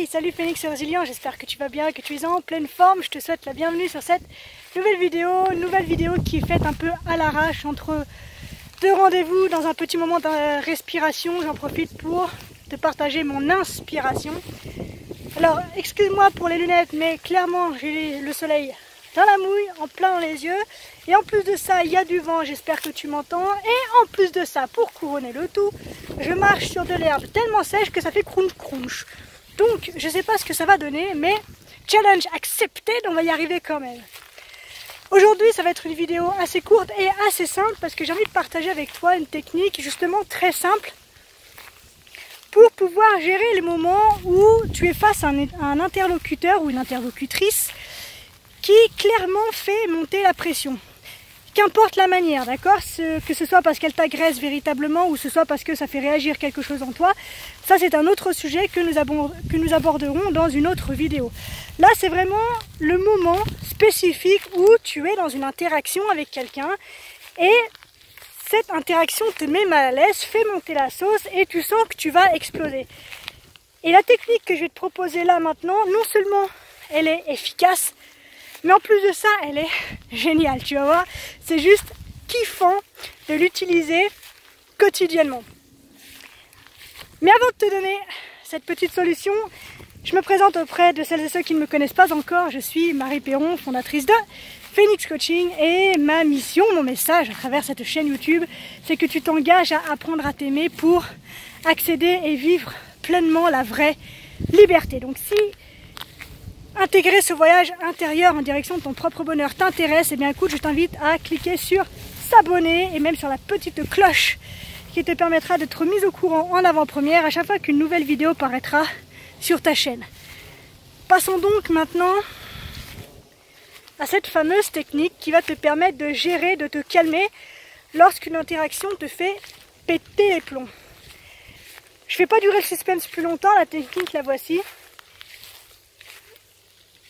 Hey, salut Phoenix Résilient, j'espère que tu vas bien, que tu es en pleine forme. Je te souhaite la bienvenue sur cette nouvelle vidéo qui est faite un peu à l'arrache entre deux rendez-vous dans un petit moment de respiration. J'en profite pour te partager mon inspiration. Alors, excuse-moi pour les lunettes, mais clairement j'ai le soleil dans la mouille, en plein dans les yeux. Et en plus de ça, il y a du vent, j'espère que tu m'entends. Et en plus de ça, pour couronner le tout, je marche sur de l'herbe tellement sèche que ça fait crunch crunch. Donc, je sais pas ce que ça va donner, mais challenge accepté, on va y arriver quand même. Aujourd'hui, ça va être une vidéo assez courte et assez simple parce que j'ai envie de partager avec toi une technique justement très simple pour pouvoir gérer les moments où tu es face à un interlocuteur ou une interlocutrice qui clairement fait monter la pression. Qu'importe la manière, d'accord, que ce soit parce qu'elle t'agresse véritablement ou ce soit parce que ça fait réagir quelque chose en toi, ça c'est un autre sujet que nous aborderons dans une autre vidéo. Là c'est vraiment le moment spécifique où tu es dans une interaction avec quelqu'un et cette interaction te met mal à l'aise, fait monter la sauce et tu sens que tu vas exploser. Et la technique que je vais te proposer là maintenant, non seulement elle est efficace, mais en plus de ça, elle est géniale, tu vas voir. C'est juste kiffant de l'utiliser quotidiennement. Mais avant de te donner cette petite solution, je me présente auprès de celles et ceux qui ne me connaissent pas encore. Je suis Marie Perron, fondatrice de Phoenix Coaching. Et ma mission, mon message à travers cette chaîne YouTube, c'est que tu t'engages à apprendre à t'aimer pour accéder et vivre pleinement la vraie liberté. Donc si intégrer ce voyage intérieur en direction de ton propre bonheur t'intéresse, et bien écoute, je t'invite à cliquer sur s'abonner et même sur la petite cloche qui te permettra d'être mise au courant en avant-première à chaque fois qu'une nouvelle vidéo paraîtra sur ta chaîne. Passons donc maintenant à cette fameuse technique qui va te permettre de gérer, de te calmer lorsqu'une interaction te fait péter les plombs. Je ne fais pas durer le suspense plus longtemps, la technique la voici.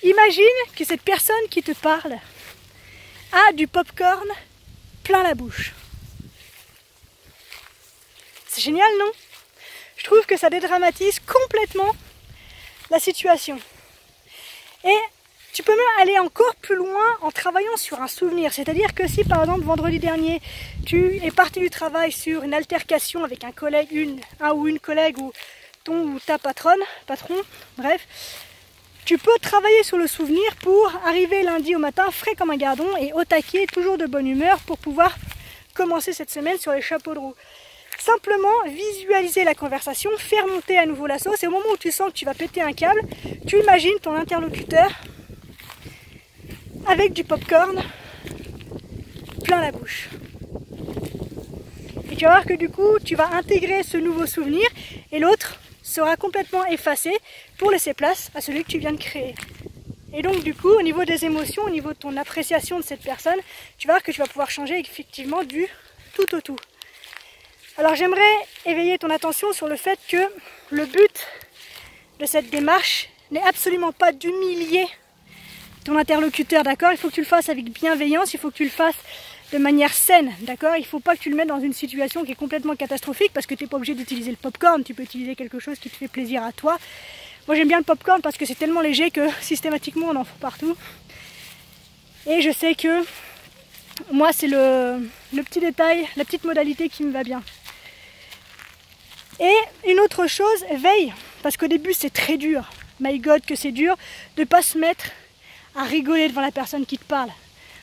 Imagine que cette personne qui te parle a du popcorn plein la bouche. C'est génial, non? Je trouve que ça dédramatise complètement la situation. Et tu peux même aller encore plus loin en travaillant sur un souvenir. C'est-à-dire que si par exemple vendredi dernier, tu es parti du travail sur une altercation avec un collègue, un ou une collègue ou ton ou ta patron, bref, tu peux travailler sur le souvenir pour arriver lundi au matin frais comme un gardon et au taquet, toujours de bonne humeur pour pouvoir commencer cette semaine sur les chapeaux de roue. Simplement visualiser la conversation, faire monter à nouveau la sauce et au moment où tu sens que tu vas péter un câble, tu imagines ton interlocuteur avec du popcorn plein la bouche. Et tu vas voir que du coup, tu vas intégrer ce nouveau souvenir et l'autre sera complètement effacé pour laisser place à celui que tu viens de créer. Et donc du coup, au niveau des émotions, au niveau de ton appréciation de cette personne, tu vas voir que tu vas pouvoir changer effectivement du tout au tout. Alors j'aimerais éveiller ton attention sur le fait que le but de cette démarche n'est absolument pas d'humilier ton interlocuteur, d'accord? Il faut que tu le fasses avec bienveillance, il faut que tu le fasses de manière saine, d'accord? Il ne faut pas que tu le mettes dans une situation qui est complètement catastrophique parce que tu n'es pas obligé d'utiliser le popcorn, tu peux utiliser quelque chose qui te fait plaisir à toi. Moi j'aime bien le popcorn parce que c'est tellement léger que systématiquement on en fout partout. Et je sais que moi c'est le petit détail, la petite modalité qui me va bien. Et une autre chose, veille, parce qu'au début c'est très dur, my God que c'est dur, de ne pas se mettre à rigoler devant la personne qui te parle.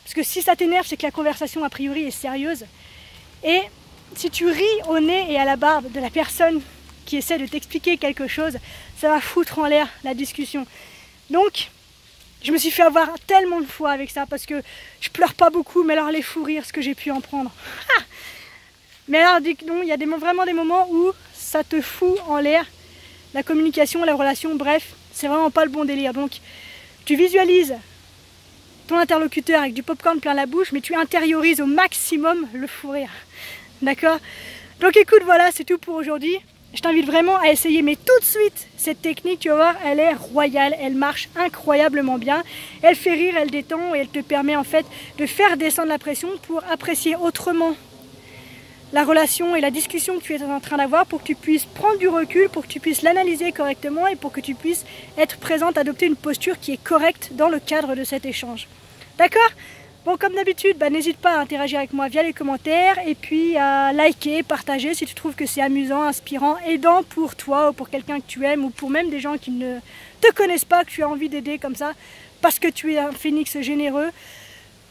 Parce que si ça t'énerve, c'est que la conversation a priori est sérieuse. Et si tu ris au nez et à la barbe de la personne qui essaie de t'expliquer quelque chose, ça va foutre en l'air la discussion. Donc, je me suis fait avoir tellement de fois avec ça parce que je pleure pas beaucoup, mais alors les fous rires, ce que j'ai pu en prendre. Ah, mais alors, il y a vraiment des moments où ça te fout en l'air la communication, la relation, bref, c'est vraiment pas le bon délire. Donc, tu visualises ton interlocuteur avec du popcorn plein la bouche, mais tu intériorises au maximum le fou rire. D'accord? Donc écoute, voilà, c'est tout pour aujourd'hui. Je t'invite vraiment à essayer, mais tout de suite, cette technique, tu vas voir, elle est royale, elle marche incroyablement bien. Elle fait rire, elle détend et elle te permet en fait de faire descendre la pression pour apprécier autrement la relation et la discussion que tu es en train d'avoir, pour que tu puisses prendre du recul, pour que tu puisses l'analyser correctement et pour que tu puisses être présente, adopter une posture qui est correcte dans le cadre de cet échange. D'accord ? Bon, comme d'habitude, n'hésite pas à interagir avec moi via les commentaires et puis à liker, partager si tu trouves que c'est amusant, inspirant, aidant pour toi ou pour quelqu'un que tu aimes ou pour même des gens qui ne te connaissent pas, que tu as envie d'aider comme ça parce que tu es un phénix généreux.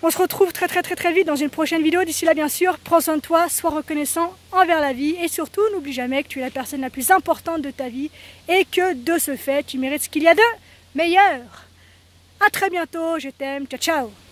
On se retrouve très vite dans une prochaine vidéo. D'ici là, bien sûr, prends soin de toi, sois reconnaissant envers la vie et surtout, n'oublie jamais que tu es la personne la plus importante de ta vie et que de ce fait, tu mérites ce qu'il y a de meilleur. À très bientôt, je t'aime, ciao ciao.